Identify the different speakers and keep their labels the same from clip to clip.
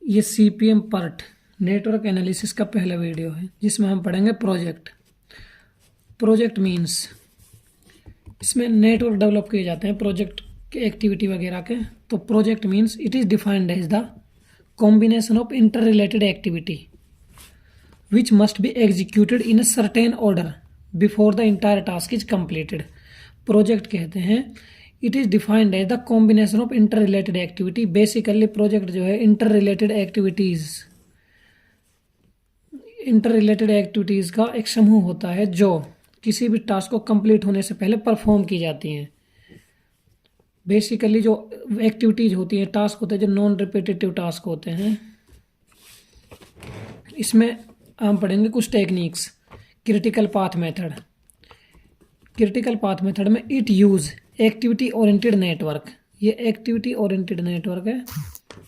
Speaker 1: ये CPM part network analysis का पहला वीडियो है जिसमें हम पढ़ेंगे प्रोजेक्ट। प्रोजेक्ट मीन्स इसमें नेटवर्क डेवलप किए जाते हैं प्रोजेक्ट के एक्टिविटी वगैरह के। तो project means it is defined as the combination of interrelated activity which must be executed in a certain order before the entire task is completed. Project कहते हैं it is defined as the combination of interrelated activity. Basically project जो है inter related activities का एक समूह होता है जो किसी भी टास्क को कंप्लीट होने से पहले परफॉर्म की जाती हैं। बेसिकली जो एक्टिविटीज़ होती हैं, टास्क होते हैं जो नॉन रिपीटेटिव टास्क होते हैं। इसमें हम पढ़ेंगे कुछ techniques. Critical path method. Critical path method में it use activity oriented network. ये एक्टिविटी ओरिएंटेड नेटवर्क है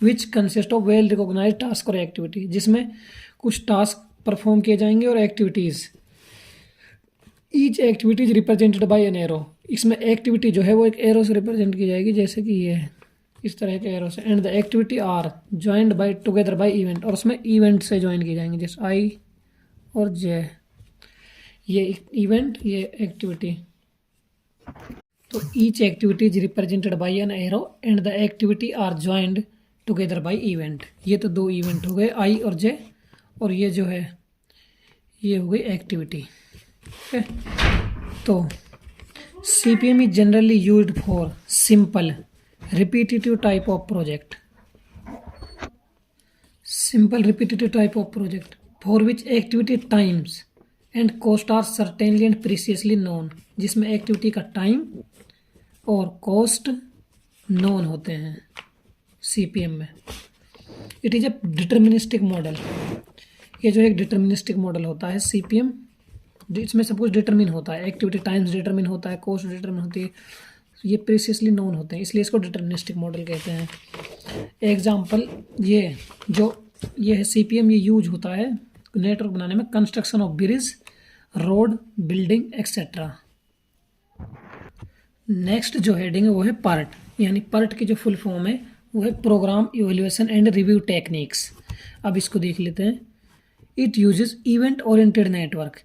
Speaker 1: which consist of well recognised task और एक्टिविटी, जिसमें कुछ टास्क परफॉर्म किए जाएंगे और activities. Each activity is represented by an arrow. इसमें एक्टिविटी जो है वो एक एरो से रिप्रेजेंट की जाएगी, जैसे कि ये है इस तरह के एरो से। And the activity are joined by together by event, और उसमें इवेंट से ज्वाइन की जाएंगी जैसे आई और जे। ये इवेंट, ये एक्टिविटी। तो each activity is represented by an arrow and the activity are joined together by event. ये तो दो इवेंट हो गए आई और जे, और ये जो है ये हो गई एक्टिविटी। ओके, तो CPM is generally used for simple repetitive type of project for which activity times and cost are certainly and preciously known, जिसमें एक्टिविटी का टाइम और कॉस्ट नोन होते हैं CPM में। It is A deterministic model. ये जो एक deterministic model होता है CPM, इसमें सब कुछ डिटरमिन होता है। एक्टिविटी टाइम्स डिटरमिन होता है, कॉस्ट डिटरमिन होती है, ये प्रीसियसली नोन होते हैं, इसलिए इसको डिटर्मिनिस्टिक मॉडल कहते हैं। एग्जांपल ये है CPM, ये यूज होता है नेटवर्क बनाने में, construction of bridge, road, building etcetera. Next जो हेडिंग है वो है पार्ट, यानी पार्ट की जो फुल फॉर्म है वो है program evaluation and review techniques. अब इसको देख लेते हैं। It uses event oriented network.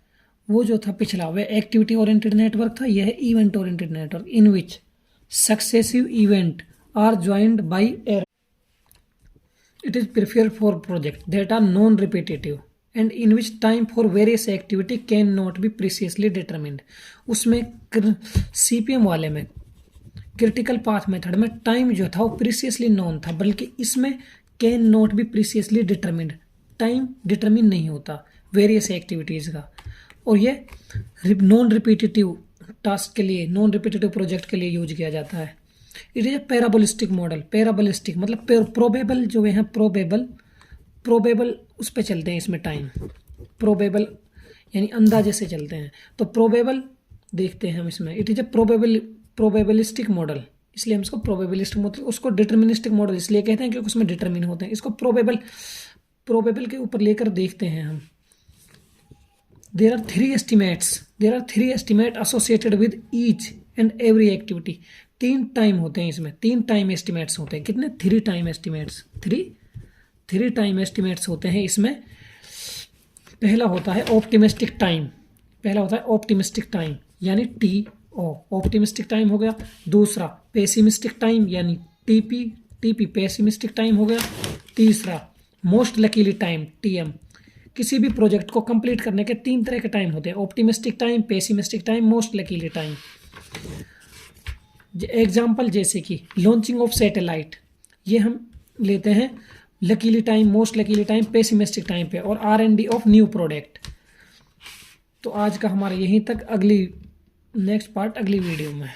Speaker 1: वो जो था पिछला वह एक्टिविटी ओरिएंटेड नेटवर्क था, यह है event oriented network in which successive event are joined by error. It is preferred for project that are non repetitive and in which time for various activity can not be precisely determined. उसमें CPM वाले में critical path method में time जो था वो precisely known था, बल्कि इसमें can not be precisely determined, time determine नहीं होता वेरियस एक्टिविटीज़ का। और ये नॉन रिपीटेटिव टास्क के लिए, नॉन रिपीटेटिव प्रोजेक्ट के लिए यूज किया जाता है। It is a probabilistic model. Probabilistic मतलब प्रोबेबल जो है प्रोबेबल उस पर चलते हैं इसमें टाइम। प्रोबेबल यानी अंदाजे से चलते हैं, तो प्रोबेबल देखते हैं हम इसमें। इट इज ए प्रोबेबलिस्टिक मॉडल, इसलिए हम इसको प्रोबेबलिस्टिक मॉडल, उसको डिटर्मिनिस्टिक मॉडल इसलिए कहते हैं क्योंकि उसमें डिटरमिन होते हैं। इसको प्रोबेबल के ऊपर लेकर देखते हैं हम। There are three estimates associated with each and every activity. 3 time होते हैं इसमें, 3 टाइम एस्टिमेट्स होते हैं। कितने? 3 टाइम एस्टिमेट्स। 3 टाइम एस्टिमेट्स होते हैं इसमें। पहला होता है ऑप्टिमिस्टिक टाइम, यानी TO, ऑप्टिमिस्टिक टाइम हो गया। दूसरा पेसिमिस्टिक टाइम यानी TP पेसिमिस्टिक टाइम हो गया। तीसरा मोस्ट लकीली टाइम TM। किसी भी प्रोजेक्ट को कंप्लीट करने के 3 तरह के टाइम होते हैं, optimistic time, pessimistic time, most luckily time. Example जैसे कि लॉन्चिंग ऑफ सैटेलाइट, ये हम लेते हैं luckily time, most luckily time, pessimistic time पे, और R&D ऑफ न्यू प्रोडक्ट। तो आज का हमारा यहीं तक, नेक्स्ट पार्ट अगली वीडियो में।